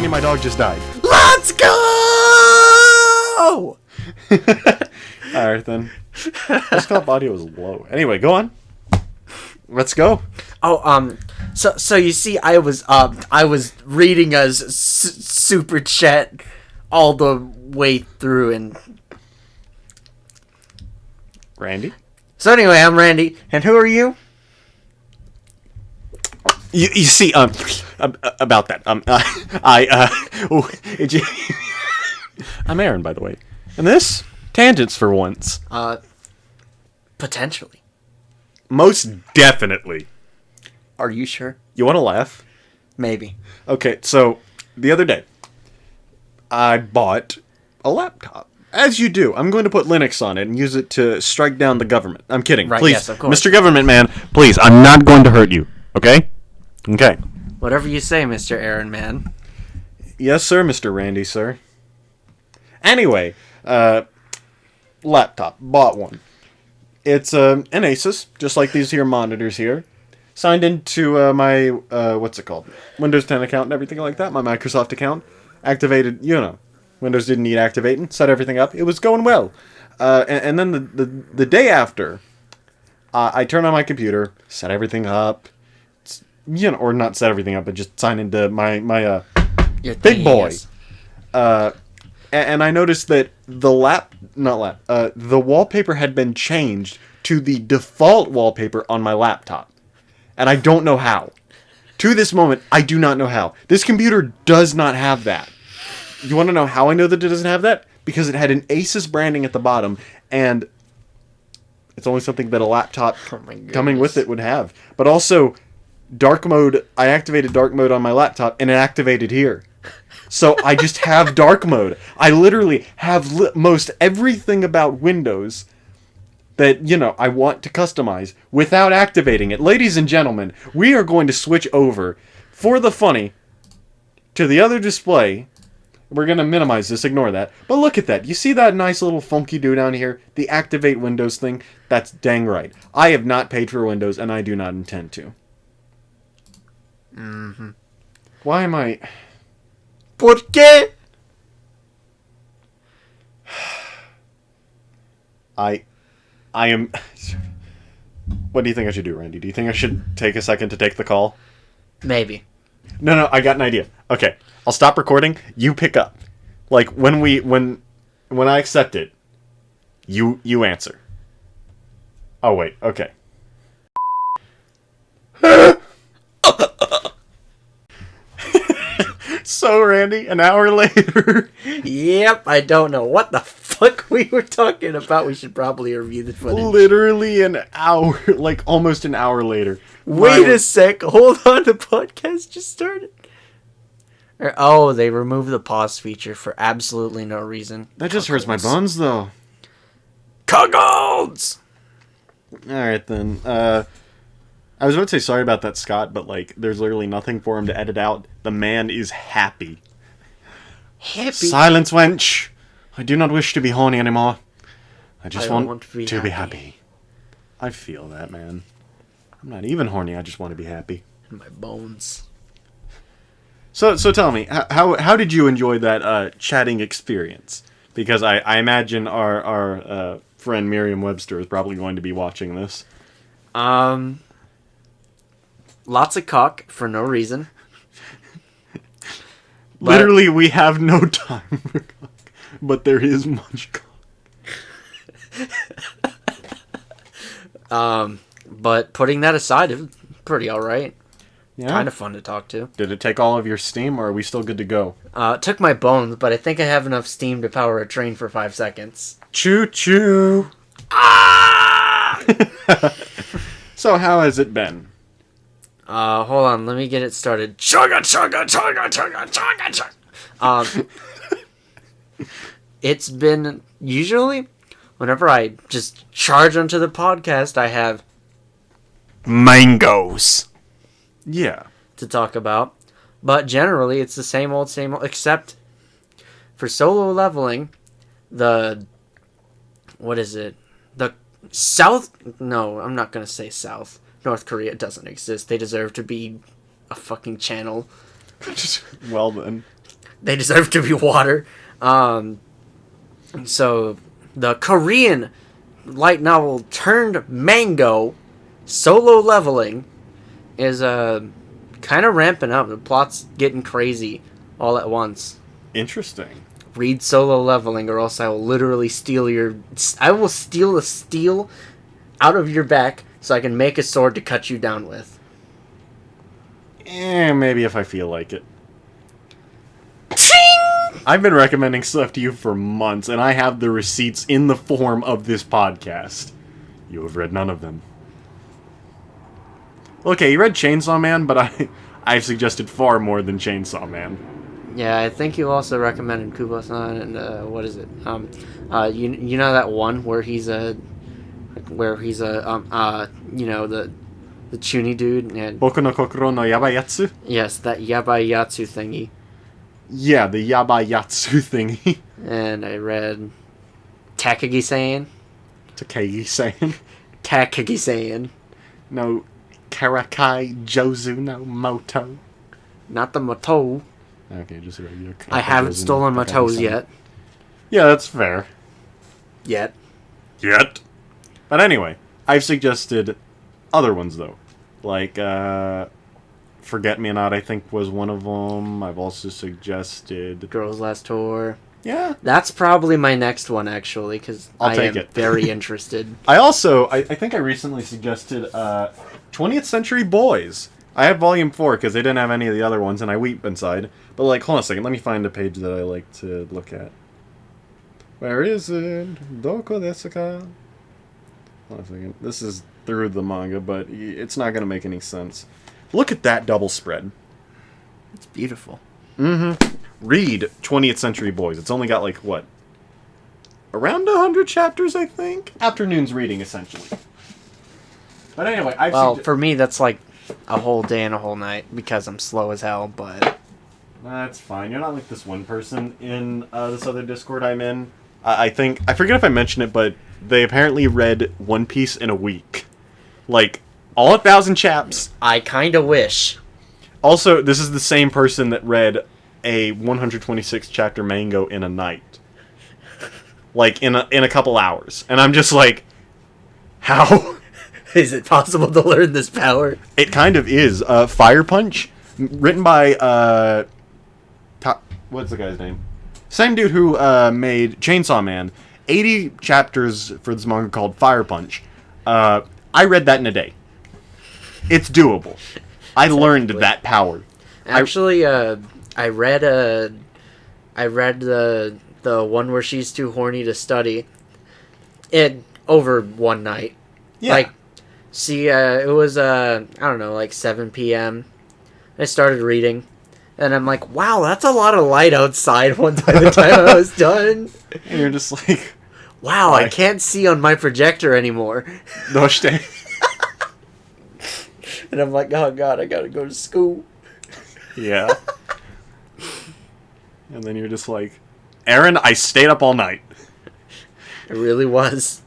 Randy, my dog just died. Let's go! Alright then. This club audio is low. Anyway, go on. Let's go. Oh, so you see, I was reading a super chat all the way through, and Randy? so anyway, I'm Randy, and who are you? You see, about that, I'm Aaron, by the way. And this? Tangents for once. Potentially. Most definitely. Are you sure? You want to laugh? Maybe. Okay, so, the other day, I bought a laptop. As you do. I'm going to put Linux on it and use it to strike down the government. I'm kidding. Right, Please, yes, of course. Mr. Government Man, please, I'm not going to hurt you. Okay? Okay. Whatever you say, Mr. Aaron Man. Yes, sir, Mr. Randy, sir. Anyway, laptop. Bought one. It's an Asus, just like these here monitors here. Signed into my, what's it called? Windows 10 account and everything like that. My Microsoft account. Activated, Windows didn't need activating. Set everything up. It was going well. And then the day after, I turned on my computer, set everything up. Or not set everything up, but just sign into my big boy. Yes. And I noticed that the wallpaper had been changed to the default wallpaper on my laptop. And I don't know how. To this moment, I do not know how. This computer does not have that. You want to know how I know that it doesn't have that? Because it had an Asus branding at the bottom, and it's only something that a laptop coming with it would have. But also, dark mode, I activated dark mode on my laptop, and it activated here. So I just have dark mode. I literally have most everything about Windows that, I want to customize without activating it. Ladies and gentlemen, we are going to switch over, for the funny, to the other display. We're going to minimize this, ignore that. But look at that. You see that nice little funky do down here? The activate Windows thing? That's dang right. I have not paid for Windows, and I do not intend to. Mm-hmm. Why am I... ¿Por qué? I am... What do you think I should do, Randy? Do you think I should take a second to take the call? Maybe. No, I got an idea. Okay, I'll stop recording. You pick up. Like, when I accept it, you answer. Oh, wait, okay. So, Randy, an hour later... Yep, I don't know what the fuck we were talking about. We should probably review the footage. Literally an hour, like almost an hour later. Wait a sec. Hold on, the podcast just started. Oh, they removed the pause feature for absolutely no reason. That just hurts my buns, though. Cuckolds! Alright, then. I was about to say sorry about that, Scott, but, there's literally nothing for him to edit out. The man is happy. Happy? Silence, wench! I do not wish to be horny anymore. I just want to be happy. I feel that, man. I'm not even horny, I just want to be happy. In my bones. So tell me, how did you enjoy that chatting experience? Because I imagine our friend Merriam-Webster is probably going to be watching this. Lots of cock for no reason. Literally, we have no time for cock, but there is much cock. But putting that aside, it was pretty alright. Yeah. Kind of fun to talk to. Did it take all of your steam, or are we still good to go? It took my bones, but I think I have enough steam to power a train for 5 seconds. Choo-choo! Ah! So how has it been? Hold on, let me get it started. Chugga, chugga, chugga, chugga, chugga, chugga. It's been, usually, whenever I just charge onto the podcast, I have mangoes. Yeah. To talk about. But generally, it's the same old, except for solo leveling, what is it? The South, no, I'm not going to say South. North Korea doesn't exist. They deserve to be a fucking channel. Well then. They deserve to be water. So the Korean light novel turned mango solo leveling is kind of ramping up. The plot's getting crazy all at once. Interesting. Read Solo Leveling, or else I will literally steal the steel out of your back so I can make a sword to cut you down with. Maybe if I feel like it. Ching! I've been recommending stuff to you for months, and I have the receipts in the form of this podcast. You have read none of them. Okay, you read Chainsaw Man, but I've suggested far more than Chainsaw Man. Yeah, I think you also recommended Kubo-san, and what is it? You know that one where he's the Chuny dude, and Boku no Kokoro no Yabayatsu? yes, that Yabayatsu thingy. Yeah, the Yabayatsu thingy. And I read Takagi-san. Takagi-san. Takagi-san. No, Karakai Jozu no Moto. Not the Moto. Okay, just regular. I haven't stolen my toes yet. Yeah, that's fair. Yet. But anyway, I've suggested other ones, though. Like, Forget Me Not, I think, was one of them. I've also suggested... Girls Last Tour. Yeah. That's probably my next one, actually, because I am very interested. I think I recently suggested 20th Century Boys. I have Volume 4 because they didn't have any of the other ones, and I weep inside. But, like, hold on a second. Let me find a page that I like to look at. Where is it? Doko desu ka? Hold on a second. This is through the manga, but it's not going to make any sense. Look at that double spread. It's beautiful. Mm-hmm. Read 20th Century Boys. It's only got, like, what? Around 100 chapters, I think? Afternoon's reading, essentially. But anyway, for me, that's like a whole day and a whole night because I'm slow as hell, but... That's fine. You're not like this one person in this other Discord I'm in. I forget if I mentioned it, but they apparently read One Piece in a week. Like, all 1,000 chaps. I kind of wish. Also, this is the same person that read a 126 chapter mango in a night. Like, in a couple hours. And I'm just like, how? Is it possible to learn this power? It kind of is. Fire Punch, written by, what's the guy's name? Same dude who made Chainsaw Man. 80 chapters for this manga called Fire Punch. I read that in a day. It's doable. I learned that power. Actually, I read the one where she's too horny to study. It over one night. Yeah. Like, see, it was I don't know, like 7 p.m. I started reading, and I'm like, wow, that's a lot of light outside. By the time I was done, and you're just like, wow, I can't see on my projector anymore. And I'm like, oh god, I gotta go to school. Yeah. And then you're just like, Aaron, I stayed up all night. It really was.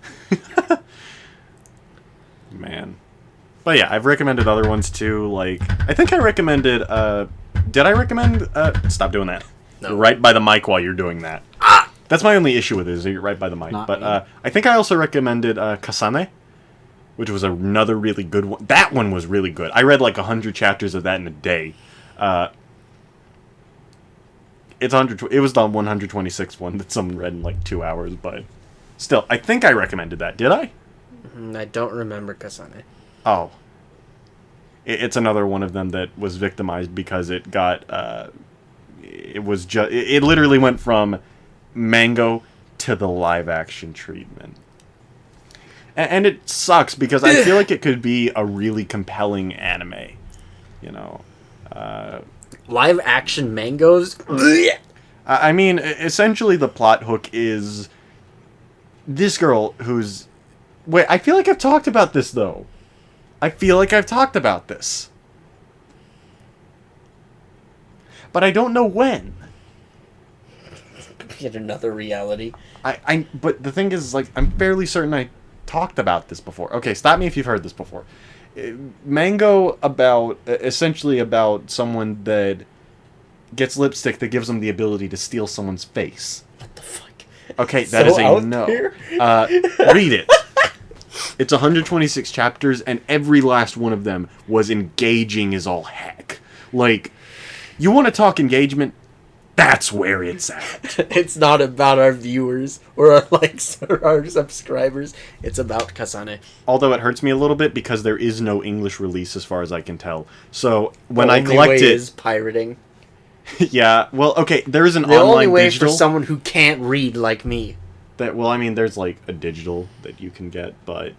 Man. But yeah, I've recommended other ones too. Like, I think I recommended, did I recommend, stop doing that. No. You're right by the mic while you're doing that. Ah! That's my only issue with it, is that you're right by the mic. Not But me. I think I also recommended Kasane, which was another really good one. That one was really good. I read like 100 chapters of that in a day. It was the 126th one that someone read in like 2 hours, but still, I think I recommended that. Did I? I don't remember Kasane. Oh. It's another one of them that was victimized because it got, it literally went from mango to the live action treatment. And it sucks because I feel like it could be a really compelling anime. You know, Live action mangoes? I mean, essentially the plot hook is this girl who's... Wait, I feel like I've talked about this, though. I feel like I've talked about this. But I don't know when. Yet another reality. But the thing is, like, I'm fairly certain I talked about this before. Okay, stop me if you've heard this before. Mango essentially about someone that gets lipstick that gives him the ability to steal someone's face. What the fuck? Okay, that So is a out no. there? Read it. It's 126 chapters, and every last one of them was engaging as all heck. Like, you want to talk engagement? That's where it's at. It's not about our viewers or our likes or our subscribers. It's about Kasane. Although it hurts me a little bit because there is no English release as far as I can tell. So when The I only collect way it, is pirating. yeah. Well, okay, there is an The online only way digital. for someone who can't read like me. There's like a digital that you can get, but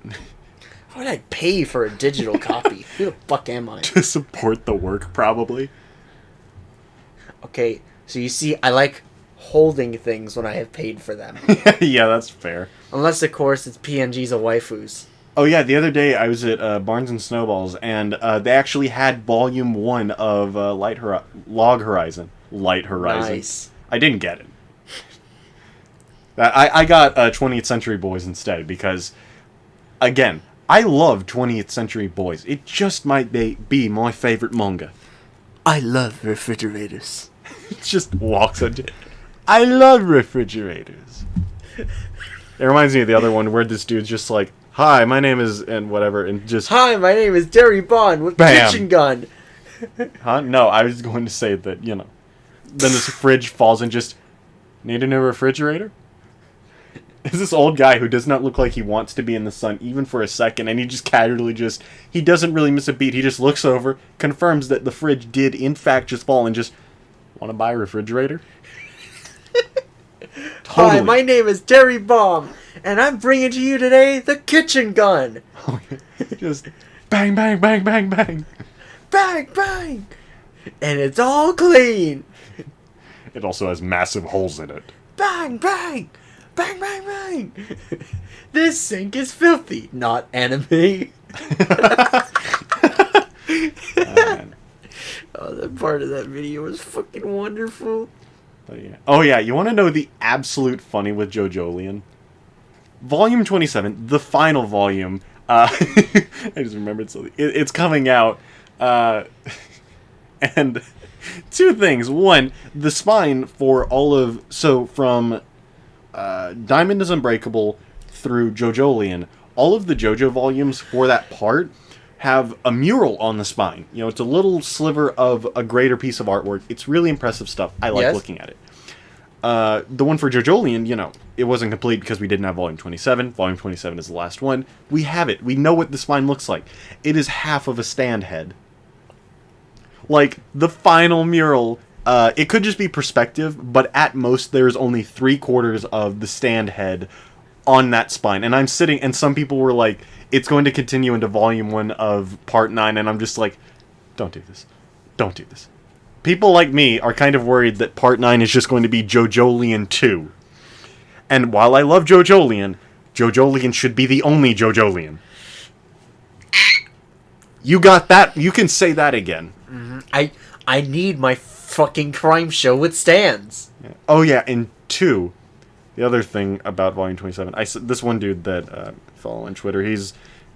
Why would I pay for a digital copy? Who the fuck am I? to support the work, probably. Okay, so you see, I like holding things when I have paid for them. Yeah, that's fair. Unless, of course, it's PNGs of waifus. Oh yeah, the other day I was at Barnes and Snowballs, and they actually had Volume 1 of Log Horizon. Light Horizon. Nice. I didn't get it. I got 20th Century Boys instead, because, again, I love 20th Century Boys. It just might be my favorite manga. I love refrigerators. It just walks into... I love refrigerators. It reminds me of the other one where this dude's just like, hi, my name is... and whatever, and just... Hi, my name is Derry Bond with Bam. kitchen gun. Huh? No, I was going to say that, then this fridge falls and just... Need a new refrigerator? Is this old guy who does not look like he wants to be in the sun even for a second, and he just casually he doesn't really miss a beat, he just looks over, confirms that the fridge did in fact just fall, and just, want to buy a refrigerator? Totally. Hi, my name is Derry Bomb, and I'm bringing to you today the kitchen gun. Just bang, bang, bang, bang, bang. Bang, bang. And it's all clean. It also has massive holes in it. Bang, bang. Bang, bang, bang. This sink is filthy, not anime. Man. Oh, that part of that video was fucking wonderful. But yeah. Oh yeah, you want to know the absolute funny with JoJolion? Volume 27, the final volume. I just remembered something. It's coming out, and two things. One, the spine for all of from Diamond is Unbreakable through JoJolion, all of the JoJo volumes for that part have a mural on the spine. It's a little sliver of a greater piece of artwork. It's really impressive stuff. I like looking at it. The one for JoJolion, it wasn't complete because we didn't have Volume 27. Volume 27 is the last one. We have it. We know what the spine looks like. It is half of a stand head. Like, the final mural, it could just be perspective, but at most there's only 3/4 of the stand head on that spine. And I'm sitting, and some people were like, it's going to continue into Volume 1 of Part 9, and I'm just like, don't do this. Don't do this. People like me are kind of worried that Part 9 is just going to be JoJolion 2. And while I love JoJolion, JoJolion should be the only JoJolion. You got that? You can say that again. Mm-hmm. I need my fucking crime show with stands. Yeah. Oh yeah, and 2, the other thing about Volume 27, this one dude that follow on Twitter, he's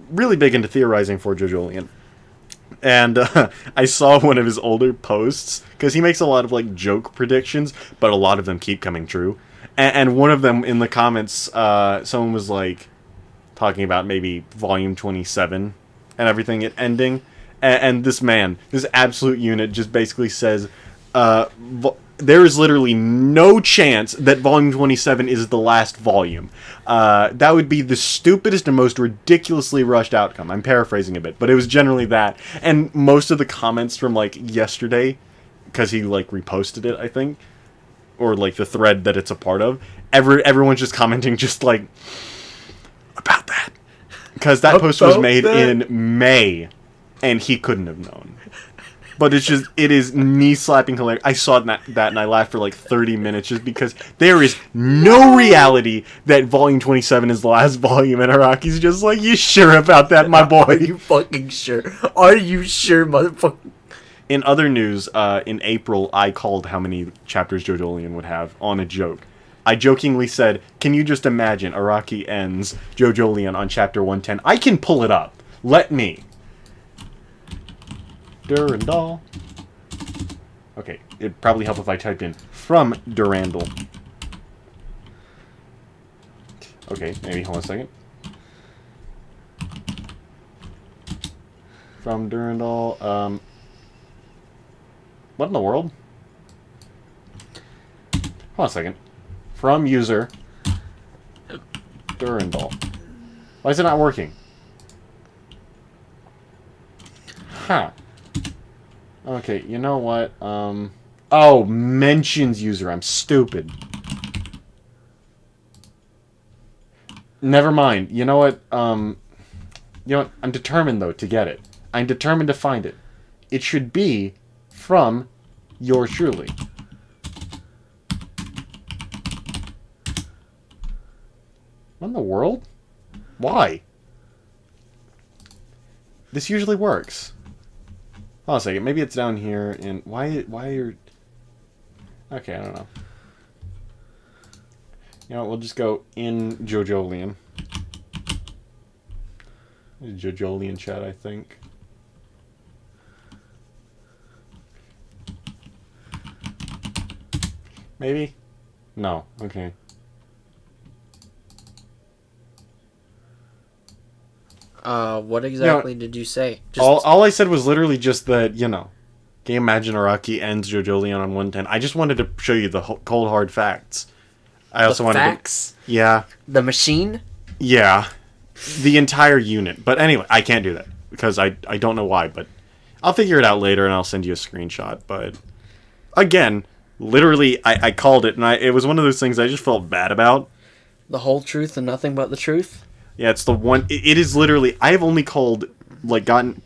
really big into theorizing for JoJolion. And I saw one of his older posts, because he makes a lot of like joke predictions, but a lot of them keep coming true. And one of them in the comments, someone was like talking about maybe Volume 27 and everything it ending. And this man, this absolute unit, just basically says, there is literally no chance that Volume 27 is the last volume. That would be the stupidest and most ridiculously rushed outcome. I'm paraphrasing a bit, but it was generally that. And most of the comments from, like, yesterday, because he, like, reposted it, I think, or, like, the thread that it's a part of, everyone's just commenting just, like, about that. Because that post was made in May, and he couldn't have known. But it is knee-slapping hilarious. I saw that and I laughed for like 30 minutes just because there is no reality that Volume 27 is the last volume, and Araki's just like, you sure about that, my boy? Are you fucking sure? Are you sure, motherfucker? In other news, in April, I called how many chapters JoJolion would have on a joke. I jokingly said, can you just imagine Araki ends JoJolion on chapter 110? I can pull it up. Let me. Durandal. Okay, it'd probably help if I typed in from Durandal. Okay, maybe hold on a second. From Durandal, what in the world? Hold on a second. From user Durandal. Why is it not working? Huh. Okay, you know what? Oh, mentions user. I'm stupid. Never mind. You know what? You know what? I'm determined, though, to get it. I'm determined to find it. It should be from yours truly. What in the world? Why? This usually works. Hold on a second. Maybe it's down here. And why are... Okay, I don't know. You know what? We'll just go in Jojolian. Jojolian chat, I think. Maybe? No. Okay. What exactly did you say? Just... All I said was literally just that, you know, Game Imagine Araki ends Jojolian on 110. I just wanted to show you the cold hard facts. I also wanted facts? Yeah. The machine? Yeah. The entire unit. But anyway, I can't do that because I don't know why, but I'll figure it out later and I'll send you a screenshot. But again, literally, I called it and it was one of those things I just felt bad about. The whole truth and nothing but the truth? Yeah, it's the one. It is literally. I have only called, like, gotten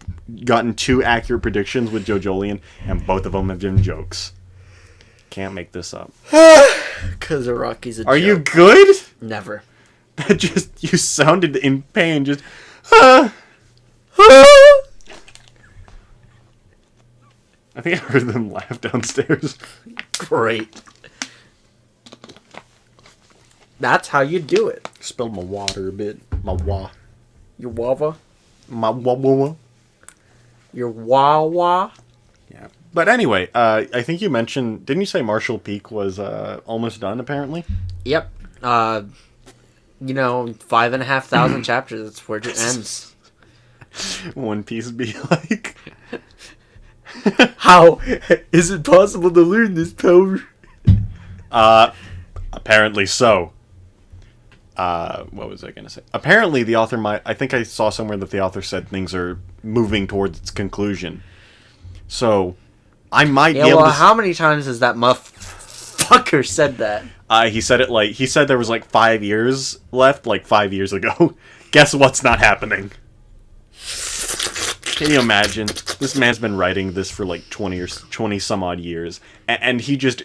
2 accurate predictions with Jojolian, and both of them have been jokes. Can't make this up. Because Araki's a joke. Are you good? Never. That just you sounded in pain. Just. I think I heard them laugh downstairs. Great. That's how you do it. Spilled my water a bit. My wa. Your wawa? My wa. Your wawa? Yeah. But anyway, I think you mentioned... Didn't you say Marshall Peak was almost done, apparently? Yep. 5,500 chapters. That's where it ends. One Piece be like... How is it possible to learn this power? Apparently so. What was I going to say? Apparently the author might... I think I saw somewhere that the author said things are moving towards its conclusion. So, I might be able to... how many times has that motherfucker said that? He said it like... He said there was like 5 years left, like 5 years ago. Guess what's not happening? Can you imagine? This man's been writing this for like 20 some odd years, and he just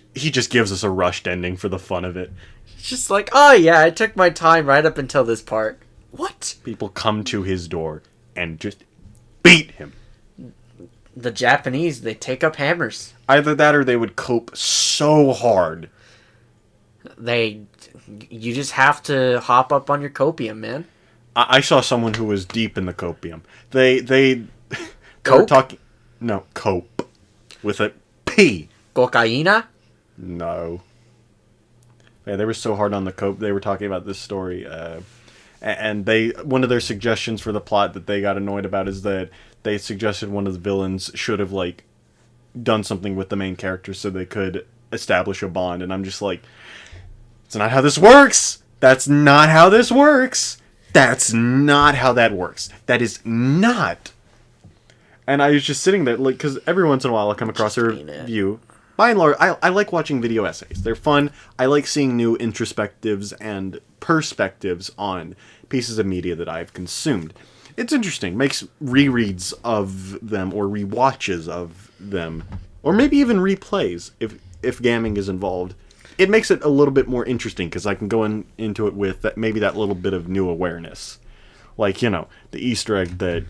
gives us a rushed ending for the fun of it. It's just like, oh yeah, I took my time right up until this part. What? People come to his door and just beat him. The Japanese, they take up hammers. Either that or they would cope so hard. You just have to hop up on your copium, man. I saw someone who was deep in the copium. They Cope? were talking... No, cope. With a P. Cocaína? No. Yeah, they were so hard on the cope. They were talking about this story. And one of their suggestions for the plot that they got annoyed about is that they suggested one of the villains should have, like, done something with the main character so they could establish a bond. And I'm just like, it's not how this works! That's not how this works! That's not how that works. That is not. And I was just sitting there, like, because every once in a while I'll come across a review. By and large, I like watching video essays. They're fun. I like seeing new introspectives and perspectives on pieces of media that I've consumed. It's interesting. Makes rereads of them or rewatches of them, or maybe even replays if gaming is involved. It makes it a little bit more interesting because I can go into it with maybe that little bit of new awareness. Like, the Easter egg that,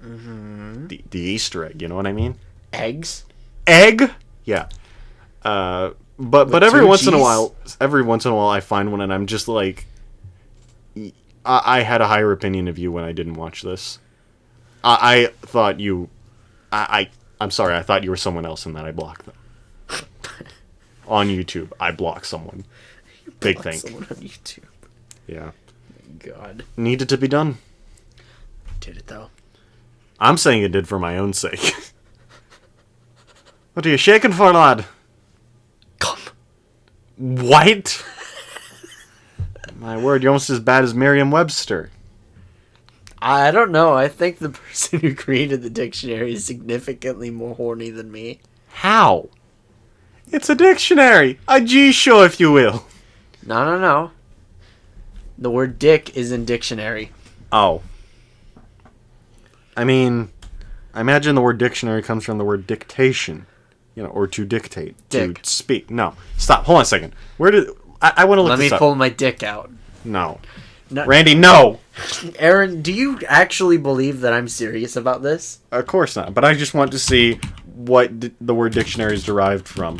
Mm-hmm. The Easter egg, you know what I mean? Eggs? Egg? Yeah. But every once in a while I find one and I'm just like, I had a higher opinion of you when I didn't watch this. I thought you... I I'm sorry, I thought you were someone else and that I blocked them. On YouTube, I block someone. Big thing. Someone on YouTube. Yeah. God. Needed to be done. Did it though? I'm saying it did for my own sake. What are you shaking for, lad? Come. What? My word, you're almost as bad as Merriam-Webster. I don't know. I think the person who created the dictionary is significantly more horny than me. How? It's a dictionary. A G-show, if you will. No. The word dick is in dictionary. Oh. I mean, I imagine the word dictionary comes from the word dictation. You know, or to dictate. Dick. To speak. No. Stop. Hold on a second. Where did... I want to look Let this me up. pull my dick out. No. No. Randy, no! Aaron, do you actually believe that I'm serious about this? Of course not. But I just want to see what the word dictionary is derived from.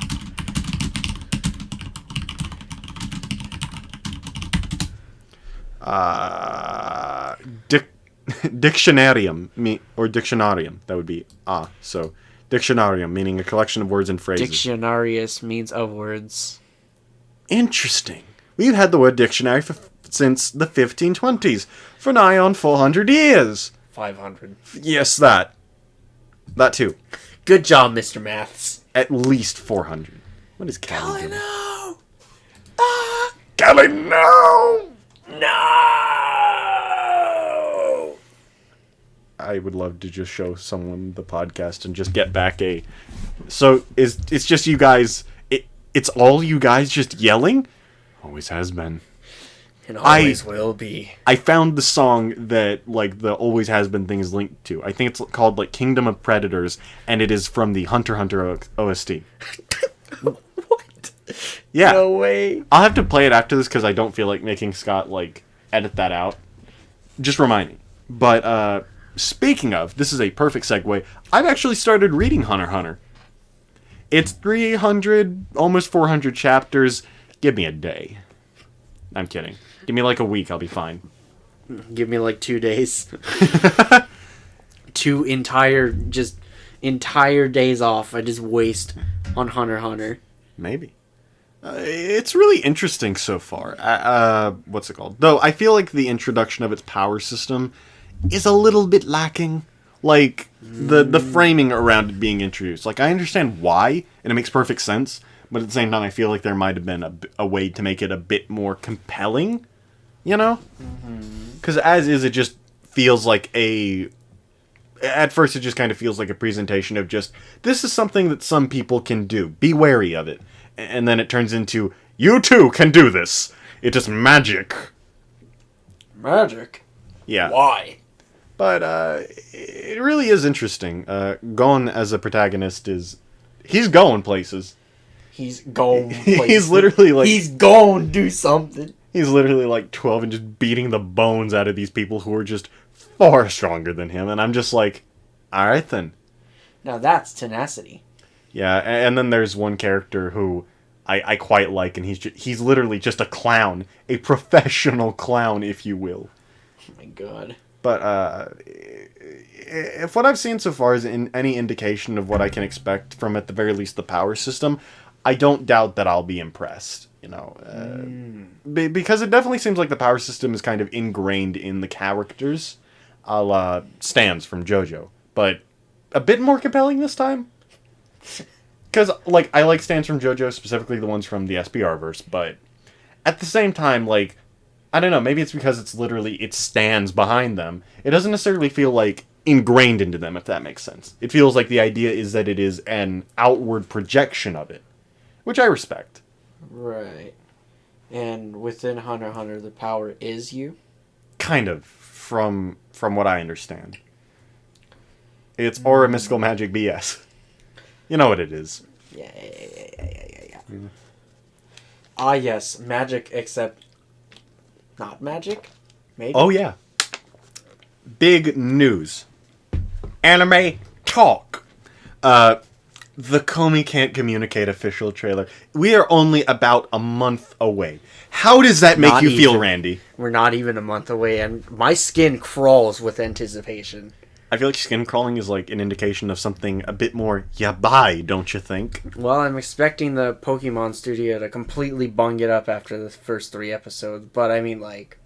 Dictionarium, or dictionarium, that would be so dictionarium, meaning a collection of words and phrases. Dictionarius means of words. Interesting. We've had the word dictionary since the 1520s, for nigh on 400 years. 500. Yes, that too. Good job, Mr. Maths. At least 400. What is Callie doing? No! Callie, no! No! I would love to just show someone the podcast and just get back a... So, it's just you guys... It's all you guys just yelling? Always has been. And always will be. I found the song that, like, the always has been thing is linked to. I think it's called, like, Kingdom of Predators, and it is from the Hunter x Hunter OST. What? Yeah. No way. I'll have to play it after this because I don't feel like making Scott, like, edit that out. Just remind me. But, speaking of, this is a perfect segue. I've actually started reading Hunter x Hunter. It's 300, almost 400 chapters. Give me a day. I'm kidding. Give me like a week, I'll be fine. Give me like 2 days. 2 entire days off I just waste on Hunter x Hunter. Maybe. It's really interesting so far. What's it called? Though I feel like the introduction of its power system is a little bit lacking. Like, the framing around it being introduced. Like, I understand why, and it makes perfect sense, but at the same time, I feel like there might have been a way to make it a bit more compelling, you know? Because as is, it just feels like at first, it just kind of feels like a presentation of just, this is something that some people can do. Be wary of it. And then it turns into, you too can do this. It's just magic. Magic? Yeah. Why? But it really is interesting. Gon as a protagonist he's going places. He's going places. He's literally like... He's going to do something. He's literally like 12 and just beating the bones out of these people who are just far stronger than him. And I'm just like, alright then. Now that's tenacity. Yeah, and then there's one character who I quite like, and he's literally just a clown. A professional clown, if you will. Oh my god. But if what I've seen so far is any indication of what I can expect from, at the very least, the power system, I don't doubt that I'll be impressed. You know, because it definitely seems like the power system is kind of ingrained in the characters, a la Stans from JoJo, but a bit more compelling this time. Because, like, I like Stans from JoJo, specifically the ones from the SPR verse, but at the same time, like, I don't know, maybe it's because it stands behind them. It doesn't necessarily feel like ingrained into them, if that makes sense. It feels like the idea is that it is an outward projection of it, which I respect. Right. And within Hunter x Hunter, the power is you? Kind of, from what I understand. It's aura mystical magic BS. You know what it is. Yeah. Ah, yes, magic, except not magic? Maybe? Oh, yeah. Big news. Anime talk. The Comey Can't Communicate official trailer. We are only about a month away. How does that make you feel, Randy? We're not even a month away, and my skin crawls with anticipation. I feel like skin crawling is like an indication of something a bit more yabai, don't you think? Well, I'm expecting the Pokemon studio to completely bung it up after the first 3 episodes, but I mean, like...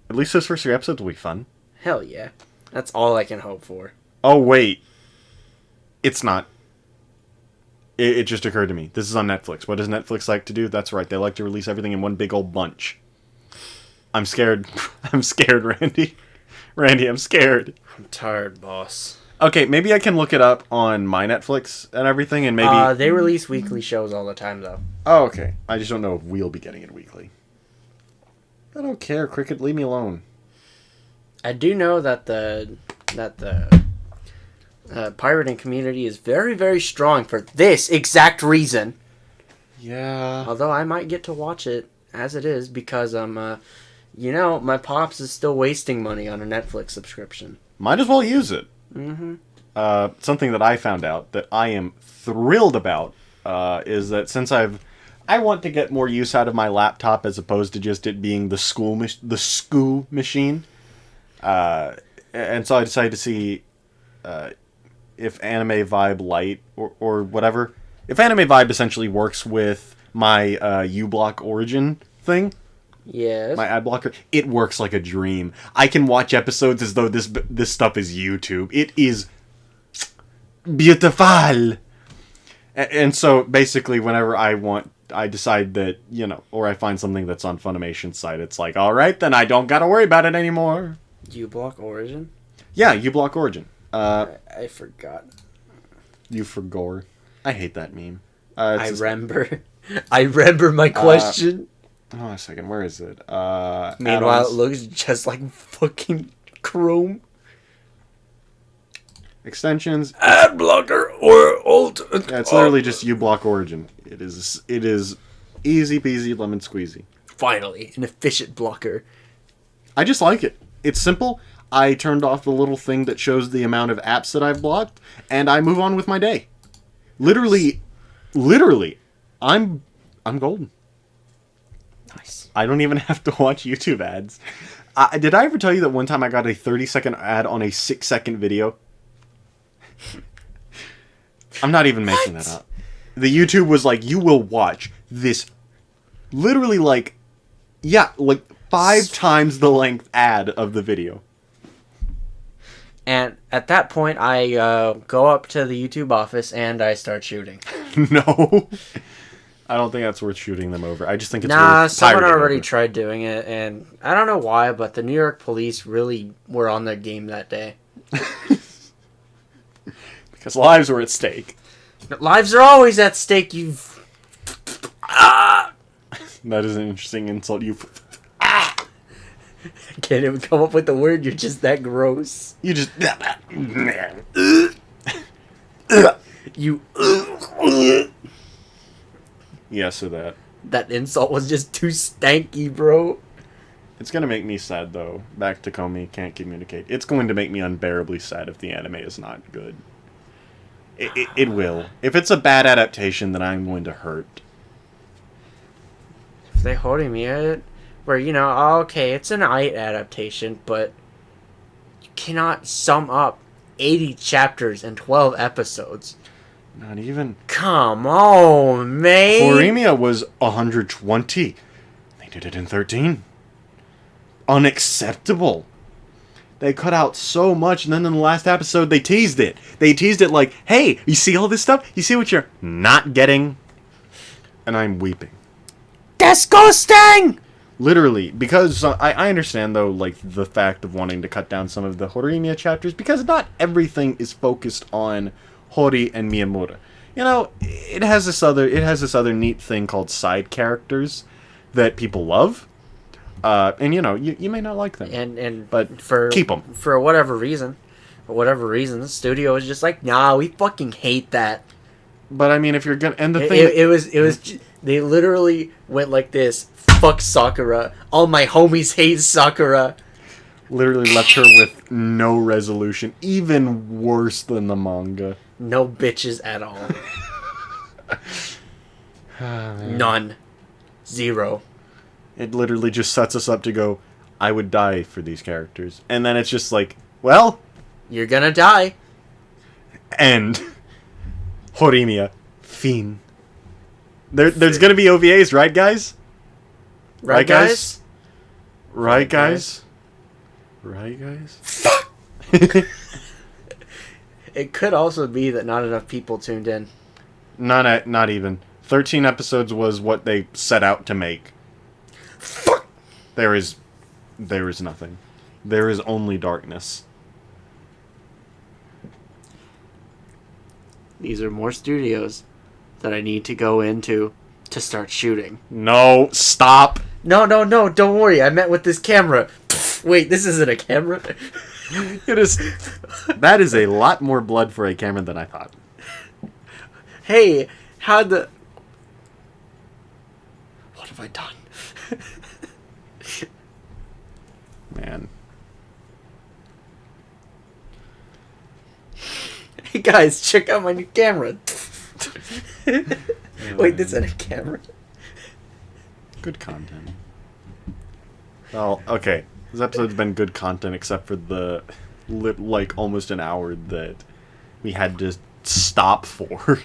At least those first 3 episodes will be fun. Hell yeah. That's all I can hope for. Oh, wait. It's not. It just occurred to me. This is on Netflix. What does Netflix like to do? That's right. They like to release everything in one big old bunch. I'm scared. I'm scared, Randy. Randy, I'm scared. I'm tired, boss. Okay, maybe I can look it up on my Netflix and everything, and maybe... They release weekly shows all the time, though. Oh, okay. I just don't know if we'll be getting it weekly. I don't care, Cricket. Leave me alone. I do know that the pirating community is very, very strong for this exact reason. Yeah. Although I might get to watch it as it is because my pops is still wasting money on a Netflix subscription. Might as well use it. Mm-hmm. Something that I found out that I am thrilled about is that since I want to get more use out of my laptop as opposed to just it being the school machine. And so I decided to see if Anime Vibe Lite or whatever. If Anime Vibe essentially works with my uBlock Origin thing. Yes. My ad blocker. It works like a dream. I can watch episodes as though this stuff is YouTube. It is beautiful. And so basically whenever I decide that, or I find something that's on Funimation's site, it's like, all right, then I don't got to worry about it anymore. uBlock Origin? Yeah, uBlock Origin. I forgot. You forgore. I hate that meme. I remember my question. Hold on a second. Where is it? Meanwhile, it looks just like fucking Chrome. Extensions. Ad blocker or alt. Yeah, it's literally just uBlock Origin. It is easy peasy lemon squeezy. Finally, an efficient blocker. I just like it. It's simple. I turned off the little thing that shows the amount of apps that I've blocked, and I move on with my day. Literally, I'm golden. Nice. I don't even have to watch YouTube ads. Did I ever tell you that one time I got a 30-second ad on a 6-second video? I'm not even making that up. The YouTube was like, you will watch this literally like 5 times the length ad of the video. And at that point, I go up to the YouTube office and I start shooting. No. I don't think that's worth shooting them over. I just think it's worth someone pirating already over. tried doing it, and I don't know why, but the New York police really were on their game that day. Because lives were at stake. Lives are always at stake, you... That is an interesting insult. I can't even come up with the word, you're just that gross. You just... You... Yes, or that. That insult was just too stanky, bro. It's going to make me sad, though. Back to Comey, can't communicate. It's going to make me unbearably sad if the anime is not good. It will. If it's a bad adaptation, then I'm going to hurt. If they holding me at it, where, okay, it's an aight adaptation, but you cannot sum up 80 chapters and 12 episodes. Not even. Come on, mate. Horimiya was 120. They did it in 13. Unacceptable. They cut out so much, and then in the last episode, they teased it. They teased it like, hey, you see all this stuff? You see what you're not getting? And I'm weeping. Disgusting! Literally, because I understand, though, like, the fact of wanting to cut down some of the Horimiya chapters, because not everything is focused on Hori and Miyamura. It has this other neat thing called side characters that people love. And you may not like them. But keep them. For whatever reason, the studio was just like, nah, we fucking hate that. But I mean, if you're gonna, and the thing, it was they literally went like this. Fuck Sakura. All my homies hate Sakura. Literally left her with no resolution, even worse than the manga. No bitches at all. None. Zero. It literally just sets us up to go, I would die for these characters. And then it's just like, well, You're gonna die. And Horimiya. Fin. There's gonna be OVAs, right, guys? Right, guys? Right, guys? Right, guys? Fuck! It could also be that not enough people tuned in. Not even. 13 episodes was what they set out to make. Fuck! There is nothing. There is only darkness. These are more studios that I need to go into to start shooting. No, stop. No, don't worry. I meant with this camera. Wait, this isn't a camera? It is. That is a lot more blood for a camera than I thought. Hey, what have I done? Man. Hey guys, check out my new camera. Wait, this isn't a camera. Good content. Well, okay. This episode's been good content except for the like almost an hour that we had to stop for.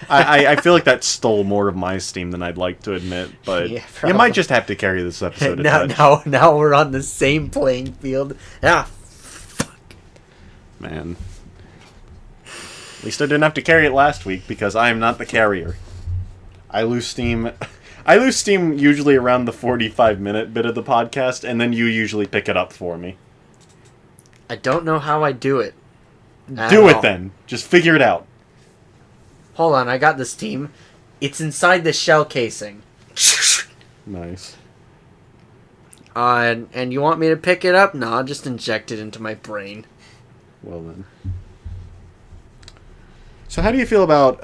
I feel like that stole more of my steam than I'd like to admit, but Yeah, you might just have to carry this episode. now we're on the same playing field. Ah, fuck. Man. At least I didn't have to carry it last week because I am not the carrier. I lose steam usually around the 45-minute bit of the podcast, and then you usually pick it up for me. I don't know how I do it. Do it then. Just figure it out. Hold on, I got this team. It's inside the shell casing. Nice. And you want me to pick it up? No, I'll just inject it into my brain. Well then. So how do you feel about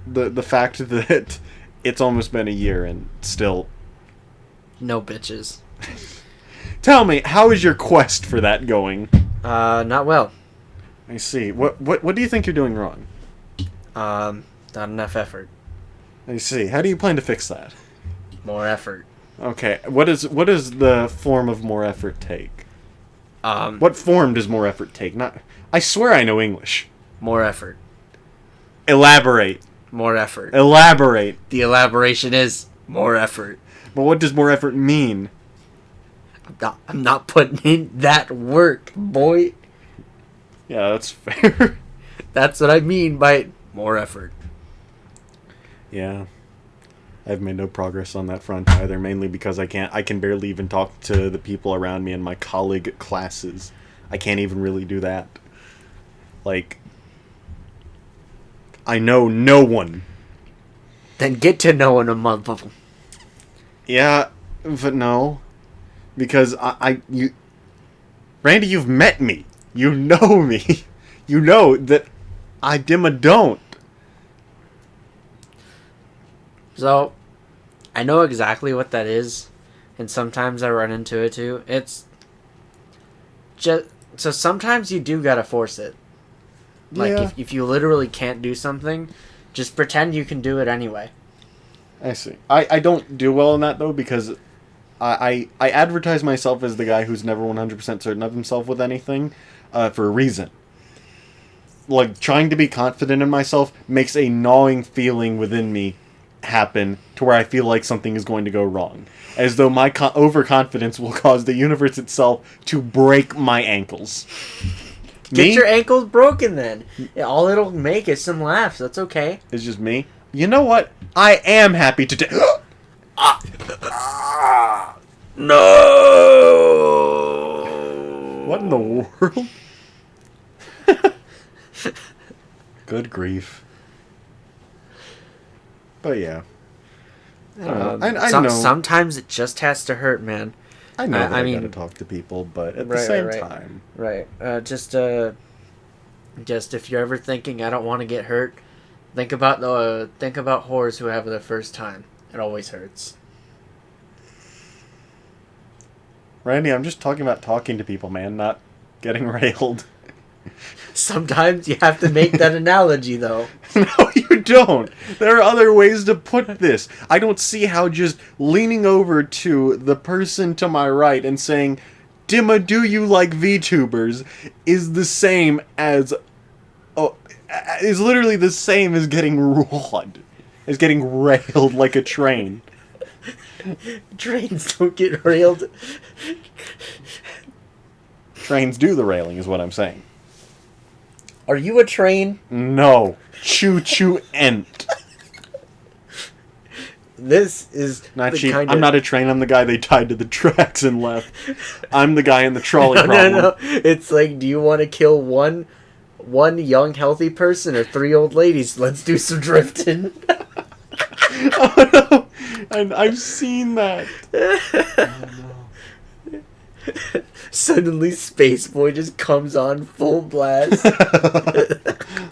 the fact that it's almost been a year and still... No bitches. Tell me, how is your quest for that going? Not well. I see. What do you think you're doing wrong? Not enough effort. I see. How do you plan to fix that? More effort. Okay. What does the form of more effort take? What form does more effort take? I swear I know English. More effort. Elaborate. More effort. Elaborate. The elaboration is more effort. But what does more effort mean? I'm not putting in that work, boy. Yeah, that's fair. That's what I mean by more effort. Yeah. I've made no progress on that front either, mainly because I can barely even talk to the people around me in my colleague classes. I can't even really do that. Like, I know no one. Then get to know in a month of them. Yeah, but no. Because Randy, you've met me. You know me. You know that I don't. So, I know exactly what that is, and sometimes I run into it too. It's just... So sometimes you do gotta force it. Like, Yeah. if you literally can't do something, just pretend you can do it anyway. I see. I don't do well in that, though, because I advertise myself as the guy who's never 100% certain of himself with anything for a reason. Like, trying to be confident in myself makes a gnawing feeling within me happen to where I feel like something is going to go wrong. As though my overconfidence will cause the universe itself to break my ankles. Get your ankles broken then. All it'll make is some laughs. That's okay. It's just me. You know what? I am happy to take... No! What in the world? Good grief. But yeah. I know. Sometimes it just has to hurt, man. I know that I gotta talk to people, but at the same time... Right. Just if you're ever thinking, I don't want to get hurt, think about whores who have their first time. It always hurts. Randy, I'm just talking about talking to people, man, not getting railed. Sometimes you have to make that analogy, though. No, you don't. There are other ways to put this. I don't see how just leaning over to the person to my right and saying, Dimma, do you like VTubers is the same as... is literally the same as getting railed. As getting railed like a train. Trains don't get railed. Trains do the railing, is what I'm saying. Are you a train? No. Choo-choo ent. This is Not the cheap. kind I'm of... not a train. I'm the guy they tied to the tracks and left. I'm the guy in the trolley problem. No. It's like, do you want to kill one young, healthy person or 3 old ladies? Let's do some drifting. Oh, no. I've seen that. Oh, no. Suddenly, Space Boy just comes on full blast.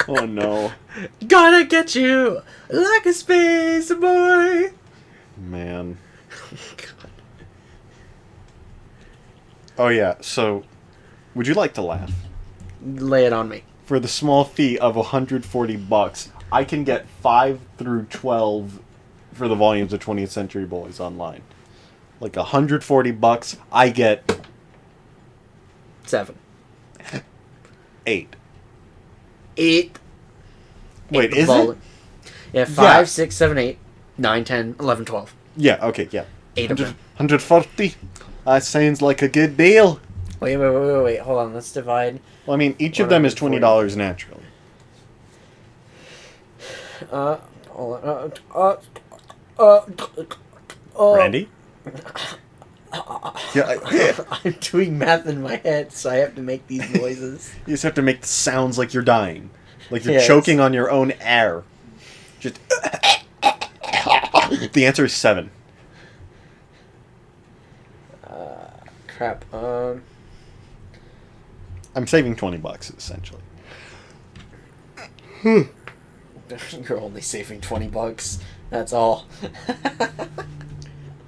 Oh, no. Gonna get you like a space boy. Man. Oh, yeah. So, would you like to laugh? Lay it on me. For the small fee of $140, I can get 5 through 12 for the volumes of 20th Century Boys online. Like $140, I get 7. 8. 8. Wait, is it? Yeah, 5, Yeah. 6, 7, 8, 9, 10, 11, 12. Yeah, okay, yeah. 8 of them. 140? That sounds like a good deal. Wait. Hold on, let's divide. Well, I mean, each of them is $20 naturally. Hold on. Randy? Yeah, I'm doing math in my head, so I have to make these noises. you just have to make the sounds like you're dying. Like you're Yes. choking on your own air. Just... The answer is 7. Crap. I'm saving $20, essentially. You're only saving $20. That's all.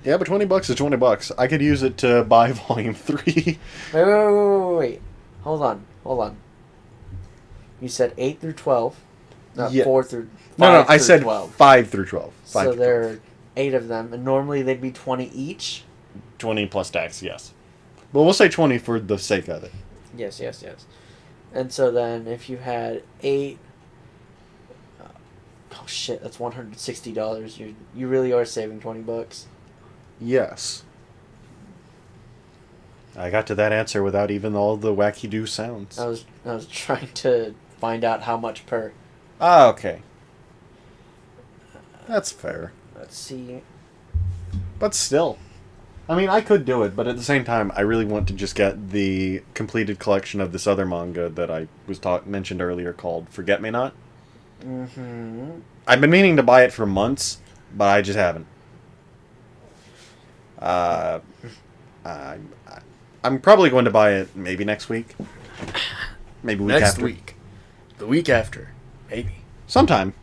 Yeah, but $20 is $20. I could use it to buy Volume 3. Wait. Hold on. You said 8 through 12. Not Yeah. 4 through... No, 5 I through said 12. 5 through 12. 5 So through 12. there are 8 of them, and normally they'd be 20 each? 20 plus tax, yes. But we'll say 20 for the sake of it. Yes. And so then if you had 8... oh shit, that's $160. You really are saving $20. Yes. I got to that answer without even all the wacky-do sounds. I was trying to find out how much per... Ah, okay. That's fair. Let's see. But still. I mean, I could do it, but at the same time, I really want to just get the completed collection of this other manga that I was mentioned earlier called Forget Me Not. Mm-hmm. I've been meaning to buy it for months, but I just haven't. I'm probably going to buy it maybe next week. Maybe week Next after. week. The week after. Maybe. Sometime.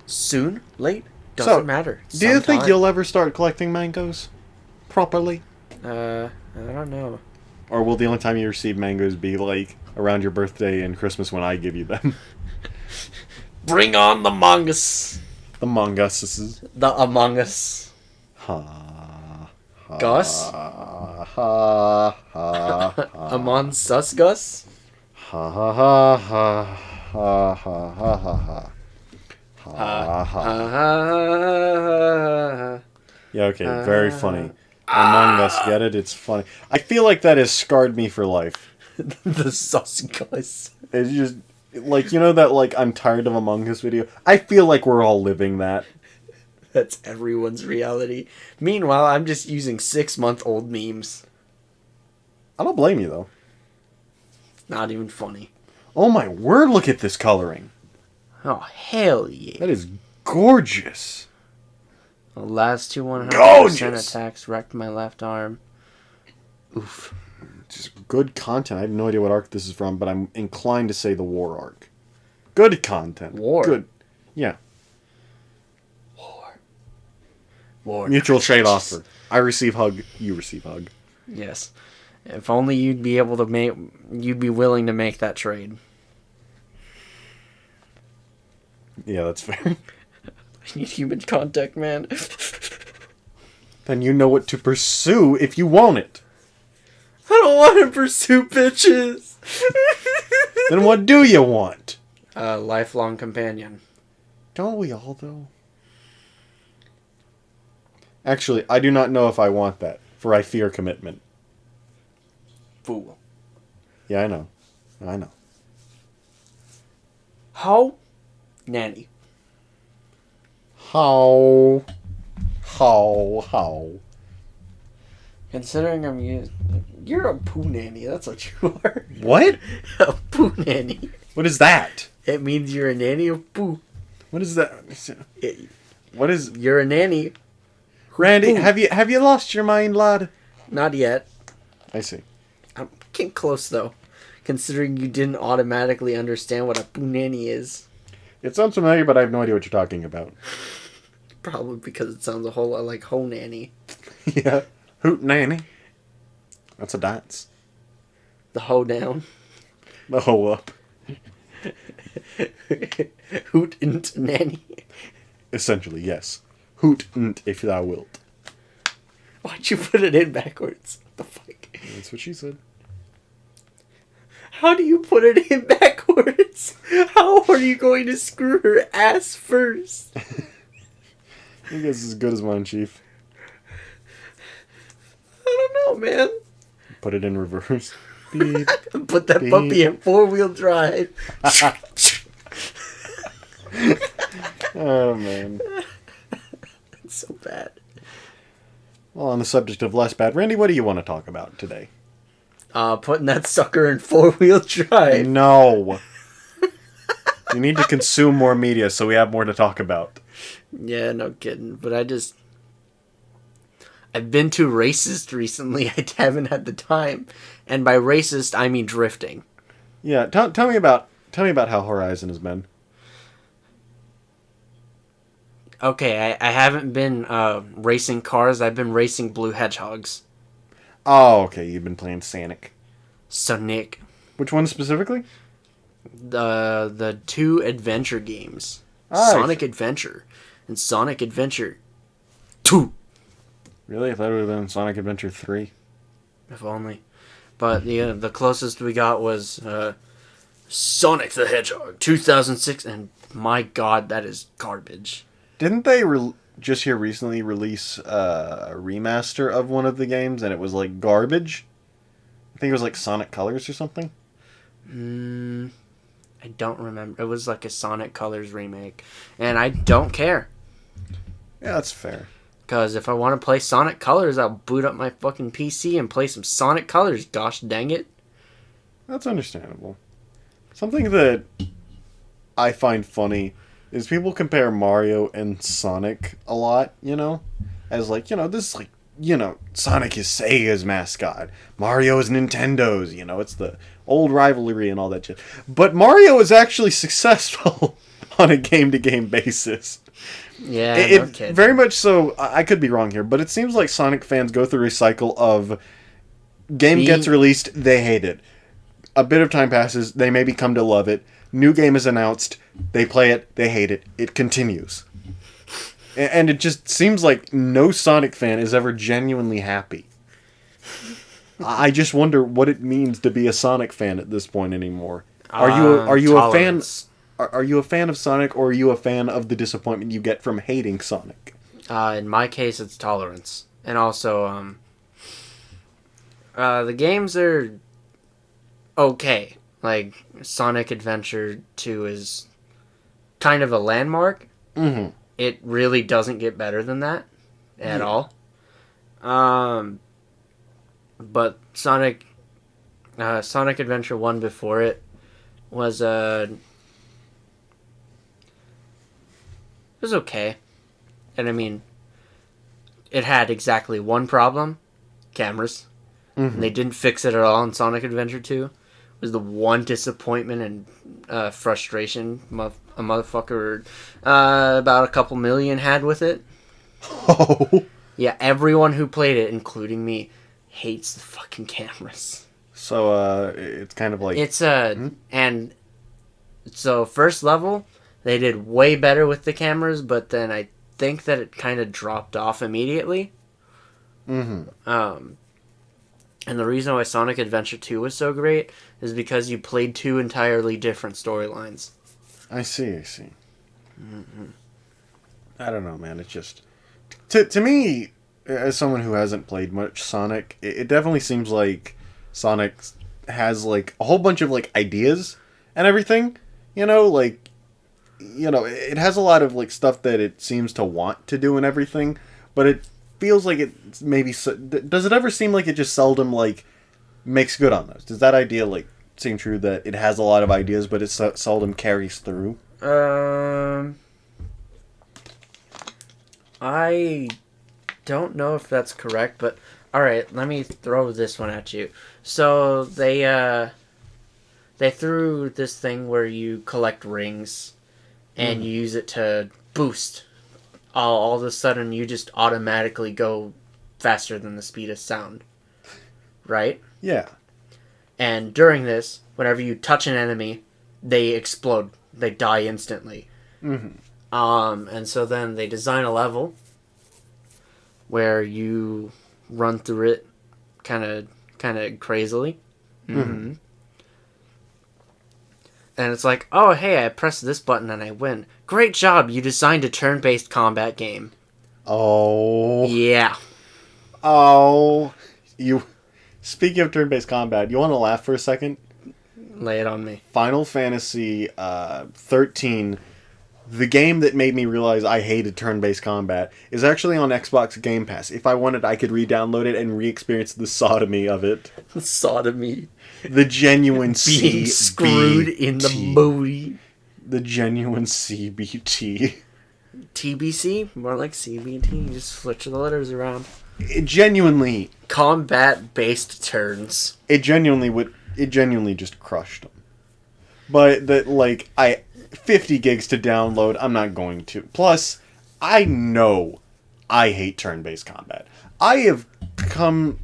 Soon? Late? Doesn't matter. Do you think Sometime. you'll ever start collecting mangoes? Properly? I don't know. Or will the only time you receive mangoes be like around your birthday and Christmas when I give you them? Bring on the Mongus. The monguses. The Among Us. Ha. Gus? Ha ha ha. Among Us Gus? Ha ha ha ha ha ha ha ha. Ha ha. Yeah, okay, very funny. Among Us, get it? It's funny. I feel like that has scarred me for life. The Sus Gus. It's just, like, you know that, like, I'm tired of Among Us video? I feel like we're all living that. That's everyone's reality. Meanwhile, I'm just using 6-month-old memes. I don't blame you, though. It's not even funny. Oh my word, look at this coloring. Oh, hell yeah. That is gorgeous. The last 2 100% Gorgeous! attacks wrecked my left arm. Oof. Just good content. I have no idea what arc this is from, but I'm inclined to say the war arc. Good content. War? Good. Yeah. War. Mutual trade offer. I receive hug, you receive hug. Yes. If only you'd be able to make... You'd be willing to make that trade. Yeah, that's fair. I need human contact, man. Then you know what to pursue if you want it. don't want to pursue bitches. Then what do you want? A lifelong companion. Don't we all, though? Actually, I do not know if I want that, for I fear commitment. Fool. Yeah, I know. I know. How? Nanny. How? Considering I'm used... You're a poo nanny, that's what you are. What? A poo nanny. What is that? It means you're a nanny of poo. What is that? What is... You're a nanny. Randy, Poo. have you lost your mind, lad? Not yet. I see. I'm getting close, though. Considering you didn't automatically understand what a poo nanny is. It sounds familiar, but I have no idea what you're talking about. Probably because it sounds a whole lot like ho nanny. Yeah. Hoot nanny. That's a dance. The ho down. The hoe up. Hoot and nanny. Essentially, yes. Hoot if thou wilt. Why'd you put it in backwards? What the fuck? That's what she said. How do you put it in backwards? How are you going to screw her ass first? I think it's as good as mine, Chief. I don't know, man. Put it in reverse. Beep. Put that Beep. puppy in 4-wheel drive. Oh, man. It's so bad. Well, on the subject of less bad, Randy, what do you want to talk about today? Putting that sucker in 4-wheel drive. No. You need to consume more media so we have more to talk about. Yeah, no kidding. But I've been too racist recently. I haven't had the time. And by racist, I mean drifting. Yeah, tell me about how Horizon has been. Okay, I haven't been racing cars. I've been racing blue hedgehogs. Oh, okay, you've been playing Sonic. Sonic. Which one specifically? The two adventure games. Ah, Sonic Adventure and Sonic Adventure 2. Really? I thought it would have been Sonic Adventure 3. If only. But the closest we got was Sonic the Hedgehog 2006, and my god, that is garbage. Didn't they just here recently release a remaster of one of the games, and it was like garbage? I think it was like Sonic Colors or something. I don't remember. It was like a Sonic Colors remake, and I don't care. Yeah, that's fair. Because if I want to play Sonic Colors, I'll boot up my fucking PC and play some Sonic Colors, gosh dang it. That's understandable. Something that I find funny is people compare Mario and Sonic a lot, as like, this is like, Sonic is Sega's mascot. Mario is Nintendo's, it's the old rivalry and all that shit. But Mario is actually successful on a game-to-game basis. Yeah, It no kidding. very much so. I could be wrong here, but it seems like Sonic fans go through a cycle of game gets released, they hate it. A bit of time passes, they maybe come to love it. New game is announced, they play it, they hate it. It continues. And it just seems like no Sonic fan is ever genuinely happy. I just wonder what it means to be a Sonic fan at this point anymore. Are you a fan? Are you a fan of Sonic, or are you a fan of the disappointment you get from hating Sonic? In my case, it's tolerance. And also, the games are okay. Like, Sonic Adventure 2 is kind of a landmark. Mm-hmm. It really doesn't get better than that at all. But Sonic Adventure 1 before it was it was okay. And I mean, it had exactly one problem: cameras. Mm-hmm. And they didn't fix it at all in Sonic Adventure 2. It was the one disappointment and frustration a motherfucker about a couple million had with it. Oh. Yeah, everyone who played it, including me, hates the fucking cameras. So it's kind of like It's and so first level they did way better with the cameras, but then I think that it kind of dropped off immediately. Mm-hmm. And the reason why Sonic Adventure 2 was so great is because you played two entirely different storylines. I see. Mm-hmm. I don't know, man. It's just to me, as someone who hasn't played much Sonic, it definitely seems like Sonic has like a whole bunch of like ideas and everything. It has a lot of like stuff that it seems to want to do and everything, but it feels like it maybe. Does it ever seem like it just seldom like makes good on those? Does that idea like seem true that it has a lot of ideas, but it seldom carries through? I don't know if that's correct, but alright, let me throw this one at you. So they threw this thing where you collect rings and you use it to boost. All of a sudden you just automatically go faster than the speed of sound. Right? Yeah. And during this, whenever you touch an enemy, they explode. They die instantly. Mm-hmm. And so then they design a level where you run through it kind of crazily. Mm-hmm. And it's like, oh, hey, I press this button and I win. Great job, you designed a turn-based combat game. Oh. Yeah. Oh. Speaking of turn-based combat, you want to laugh for a second? Lay it on me. Final Fantasy 13, the game that made me realize I hated turn-based combat, is actually on Xbox Game Pass. If I wanted, I could re-download it and re-experience the sodomy of it. Sodomy. The genuine being screwed in the booty. The genuine CBT. TBC? More like CBT. You just switch the letters around. It genuinely... Combat-based turns. It genuinely just crushed them. But 50 gigs to download, I'm not going to. Plus, I know I hate turn-based combat. I have come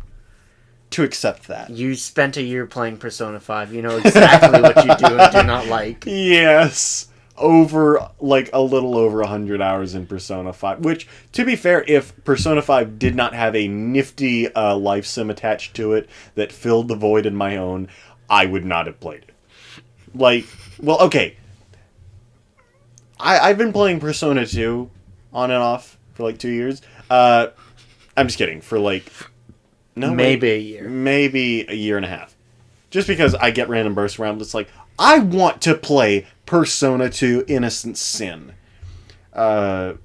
to accept that. You spent a year playing Persona 5. You know exactly what you do and do not like. Yes. Over, a little over 100 hours in Persona 5. Which, to be fair, if Persona 5 did not have a nifty life sim attached to it that filled the void in my own, I would not have played it. Okay. I've been playing Persona 2 on and off for 2 years. I'm just kidding. For maybe a year. Maybe a year and a half. Just because I get random bursts around. It's I want to play Persona 2 Innocent Sin. Yeah,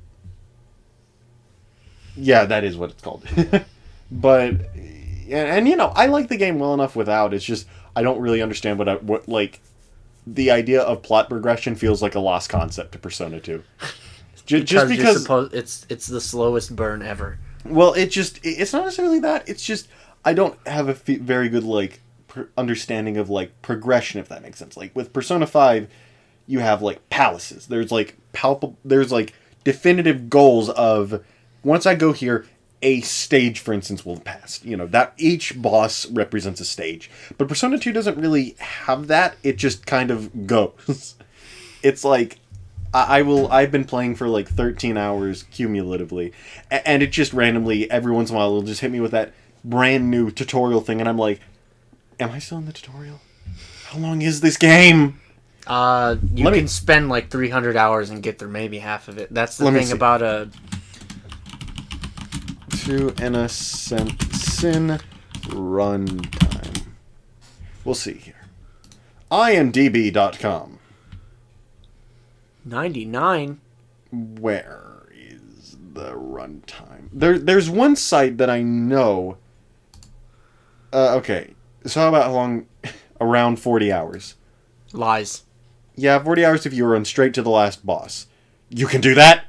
that is what it's called. But, and I like the game well enough without. It's just, I don't really understand the idea of plot progression feels like a lost concept to Persona 2. Just because it's the slowest burn ever. Well, it's not necessarily that. It's just I don't have a very good understanding of progression, if that makes sense. With Persona 5, you have palaces. There's there's definitive goals of once I go here, a stage, for instance, will pass. That each boss represents a stage. But Persona 2 doesn't really have that. It just kind of goes. It's I've been playing for 13 hours cumulatively, and it just randomly, every once in a while, it'll just hit me with that brand new tutorial thing, and I'm like, am I still in the tutorial? How long is this game? You can spend 300 hours and get through maybe half of it. That's the thing about a... To Innocent Sin runtime. We'll see here. IMDb.com. 99? Where is the runtime? There's one site that I know. Okay. So how about how long? Around 40 hours. Lies. Yeah, 40 hours if you run straight to the last boss. You can do that?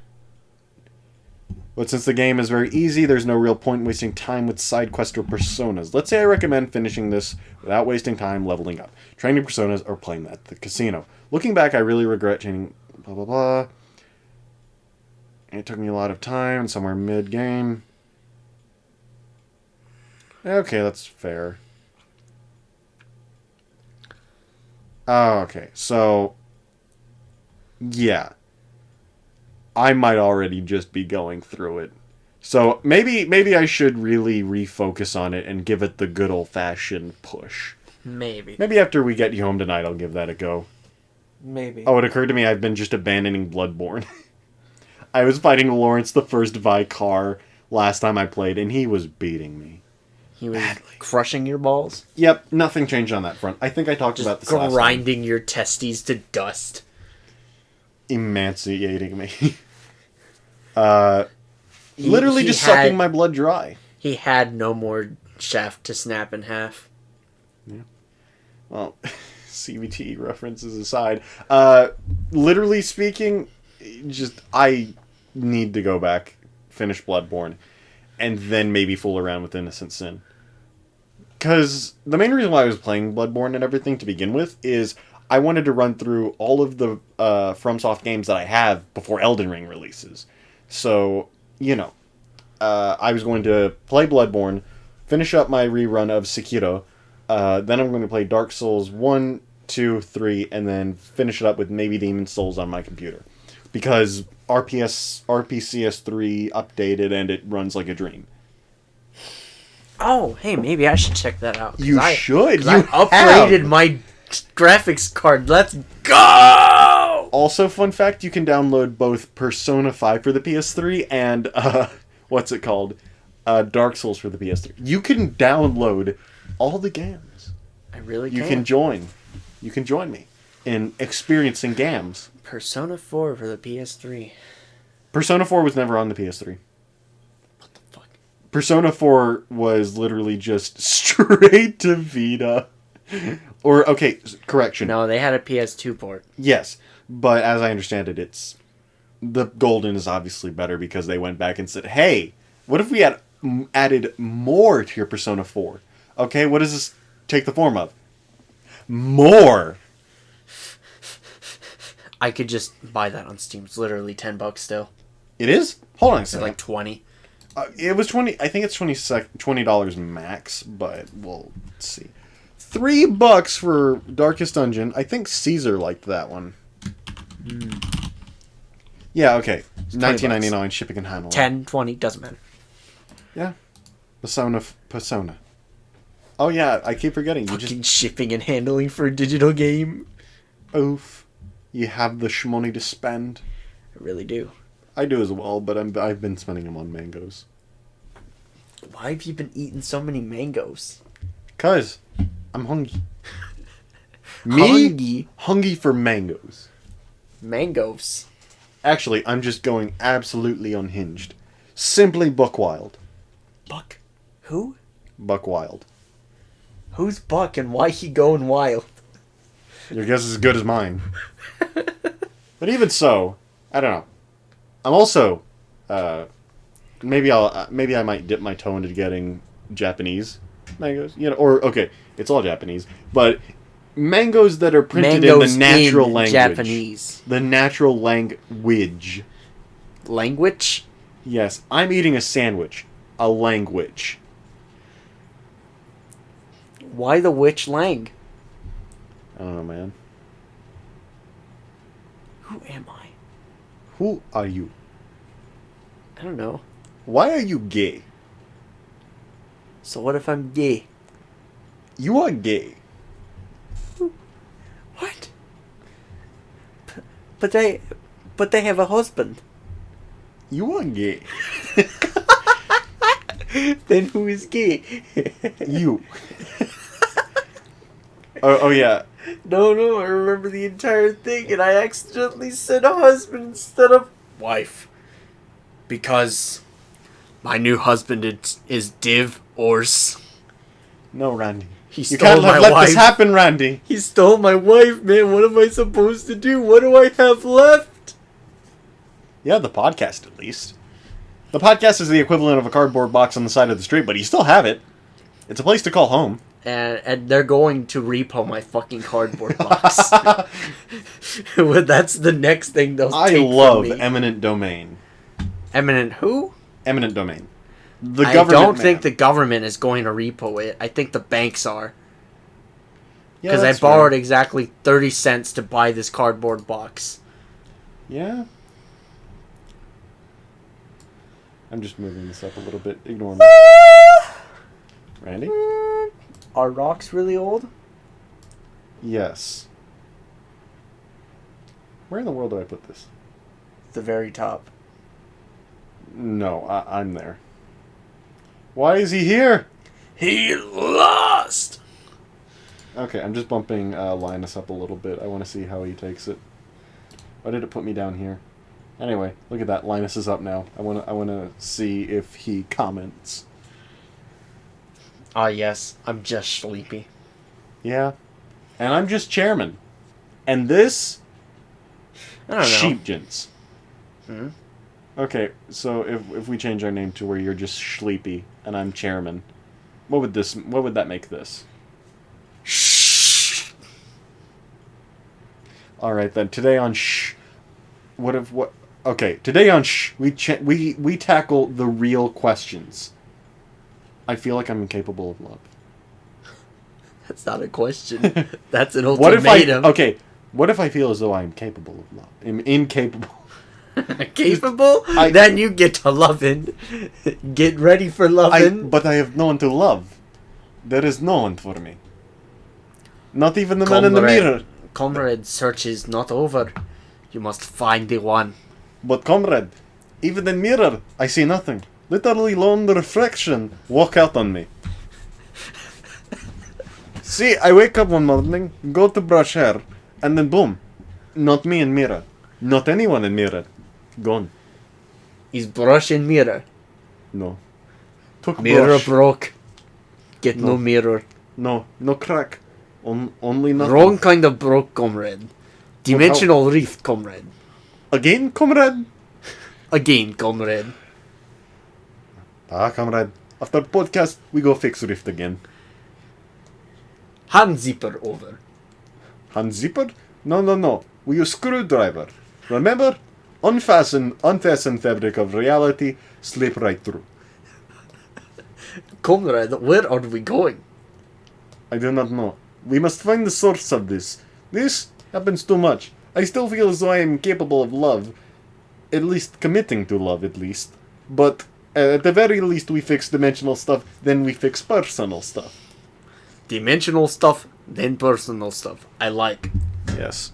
But since the game is very easy, there's no real point in wasting time with side quests or personas. Let's say I recommend finishing this without wasting time leveling up, training personas, or playing at the casino. Looking back, I really regret changing... blah, blah, blah. It took me a lot of time, somewhere mid-game. Okay, that's fair. Oh, okay, so... yeah. I might already just be going through it So maybe I should really refocus on it and give it the good old-fashioned push. Maybe. Maybe after we get you home tonight, I'll give that a go. Maybe. Oh, it occurred to me I've been just abandoning Bloodborne. I was fighting Lawrence the First Vicar last time I played, and he was beating me. He was crushing your balls? Yep, nothing changed on that front. I think I talked about this last time. Grinding your testes to dust. Emaciating me. Literally just sucking my blood dry. He had no more shaft to snap in half. Yeah. Well, CVT references aside, literally speaking, I need to go back, finish Bloodborne, and then maybe fool around with Innocent Sin. Because the main reason why I was playing Bloodborne and everything to begin with is I wanted to run through all of the FromSoft games that I have before Elden Ring releases. So, I was going to play Bloodborne, finish up my rerun of Sekiro, then I'm going to play Dark Souls 1, 2, 3, and then finish it up with maybe Demon's Souls on my computer. Because RPCS 3 updated and it runs like a dream. Oh, hey, maybe I should check that out. You should. I upgraded my graphics card. Let's go! Also, fun fact, you can download both Persona 5 for the PS3 and, what's it called? Dark Souls for the PS3. You can download all the games. I really You can join. You can join me in experiencing games. Persona 4 for the PS3. Persona 4 was never on the PS3. What the fuck? Persona 4 was literally just straight to Vita. Or, okay, correction. No, they had a PS2 port. Yes, but as I understand it, it's... The Golden is obviously better because they went back and said, hey, what if we had added more to your Persona 4? Okay, what does this take the form of? More! I could just buy that on Steam. It's literally $10 still. It is? Hold on a It's second. like 20. It was 20. I think it's $20 max, but we'll see. $3 for Darkest Dungeon. I think Caesar liked that one. Yeah, okay. $19.99 shipping and handling. 10, 20, doesn't matter. Yeah. Persona. Oh yeah, I keep forgetting. Fucking shipping and handling for a digital game. Oof. You have the shmoney to spend. I really do. I do as well, but I've been spending them on mangoes. Why have you been eating so many mangoes? 'Cause I'm hungry. Hungry for mangoes. Mangoes. Actually, I'm just going absolutely unhinged. Simply Buck Wild. Buck? Who? Buck Wild. Who's Buck and why he going wild? Your guess is as good as mine. But even so, I don't know. I'm also, maybe I might dip my toe into getting Japanese mangoes. Or okay, it's all Japanese, but mangoes that are printed Mangoes in the natural in language. Japanese. The natural language. Language? Yes, I'm eating a sandwich. A language. Why the witch lang? I don't know, man. Who am I? Who are you? I don't know. Why are you gay? So what if I'm gay? You are gay. What? But they have a husband. You are gay. Then who is gay? You. Oh yeah. No, I remember the entire thing and I accidentally said husband instead of wife. Because my new husband is divorce. No, Randy. He You stole can't my let wife. this happen, Randy. He stole my wife, man. What am I supposed to do? What do I have left? Yeah, the podcast at least. The podcast is the equivalent of a cardboard box on the side of the street, but you still have it. It's a place to call home. And they're going to repo my fucking cardboard box. Well, that's the next thing they'll take from love me. eminent domain. Eminent who? Eminent domain. The I government don't think man. the government is going to repo it. I think the banks are. Yeah, Because I that's borrowed fair. exactly 30 cents to buy this cardboard box. Yeah. I'm just moving this up a little bit. Ignore me. Randy? Are rocks really old? Yes. Where in the world do I put this? The very top. No, I'm there. Why is he here? He lost! Okay, I'm just bumping Linus up a little bit. I want to see how he takes it. Why did it put me down here? Anyway, look at that. Linus is up now. I want to see if he comments. Ah, yes. I'm just sleepy. Yeah. And I'm just chairman. And this... I don't know. Sheepjins. Hmm? Okay, so if we change our name to where you're just sleepy and I'm chairman, what would that make this? Shh. All right then. Today on today on we tackle the real questions. I feel like I'm incapable of love. That's not a question. That's an What ultimatum. what if I feel as though I'm capable of love? I'm incapable. Capable? Then you get to loving. Get ready for loving. But I have no one to love. There is no one for me. Not even the man in the mirror. Comrade, search is not over. You must find the one. But comrade, even in mirror, I see nothing. Literally lone reflection walk out on me. See, I wake up one morning, go to brush hair, and then boom. Not me in mirror. Not anyone in mirror. Gone. Is brush in mirror. No. Took Mirror brush. broke. Get No. no mirror. No crack. Only nothing. Wrong kind of broke, comrade. Dimensional rift, comrade. Again, comrade? Again, comrade. Comrade. After podcast, we go fix rift again. Hand zipper over. Hand zipper? No. We use screwdriver. Remember? Unfasten fabric of reality, slip right through. Comrade, where are we going? I do not know. We must find the source of this. This happens too much. I still feel as though I am capable of love. At least committing to love, at least. But at the very least we fix dimensional stuff, then we fix personal stuff. Dimensional stuff, then personal stuff. I like. Yes.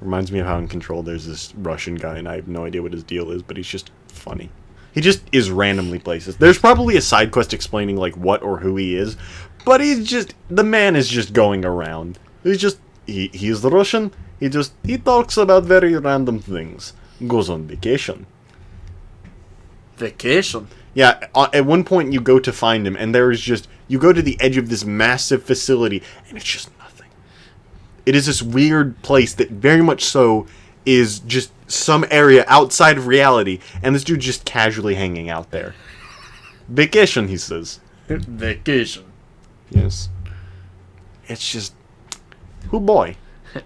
Reminds me of how in Control there's this Russian guy, and I have no idea what his deal is, but he's just funny. He just is randomly places. There's probably a side quest explaining, like, what or who he is, but the man is just going around. He's the Russian, he talks about very random things. Goes on vacation. Vacation? Yeah, at one point you go to find him, and you go to the edge of this massive facility, and it's just nothing. It is this weird place that very much so is just some area outside of reality, and this dude just casually hanging out there. Vacation, he says. Vacation. Yes. It's just... Who boy?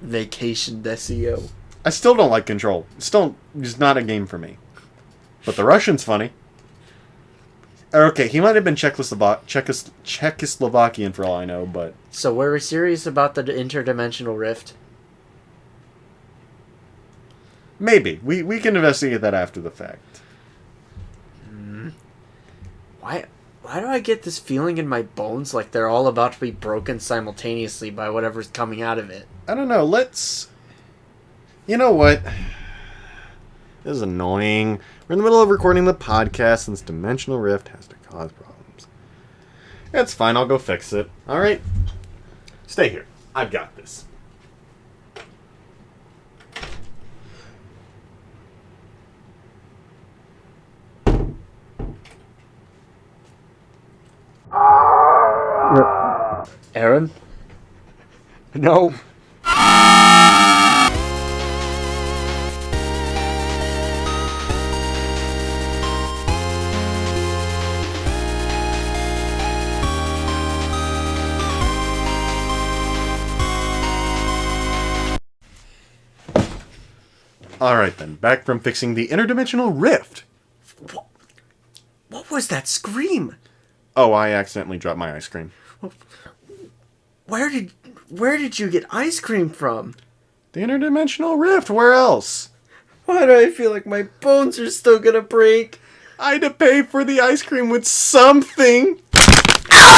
Vacation SEO. I still don't like Control. It's still just not a game for me. But the Russian's funny. Okay, he might have been Czechoslovakian for all I know, but... So were we serious about the interdimensional rift? Maybe. We can investigate that after the fact. Why do I get this feeling in my bones like they're all about to be broken simultaneously by whatever's coming out of it? I don't know, You know what? This is annoying. We're in the middle of recording the podcast, and this dimensional rift has to cause problems. It's fine, I'll go fix it. Alright? Stay here. I've got this. Aaron? No. Alright then, back from fixing the interdimensional rift. What was that scream? Oh, I accidentally dropped my ice cream. Where did you get ice cream from? The interdimensional rift, where else? Why do I feel like my bones are still gonna break? I had to pay for the ice cream with something.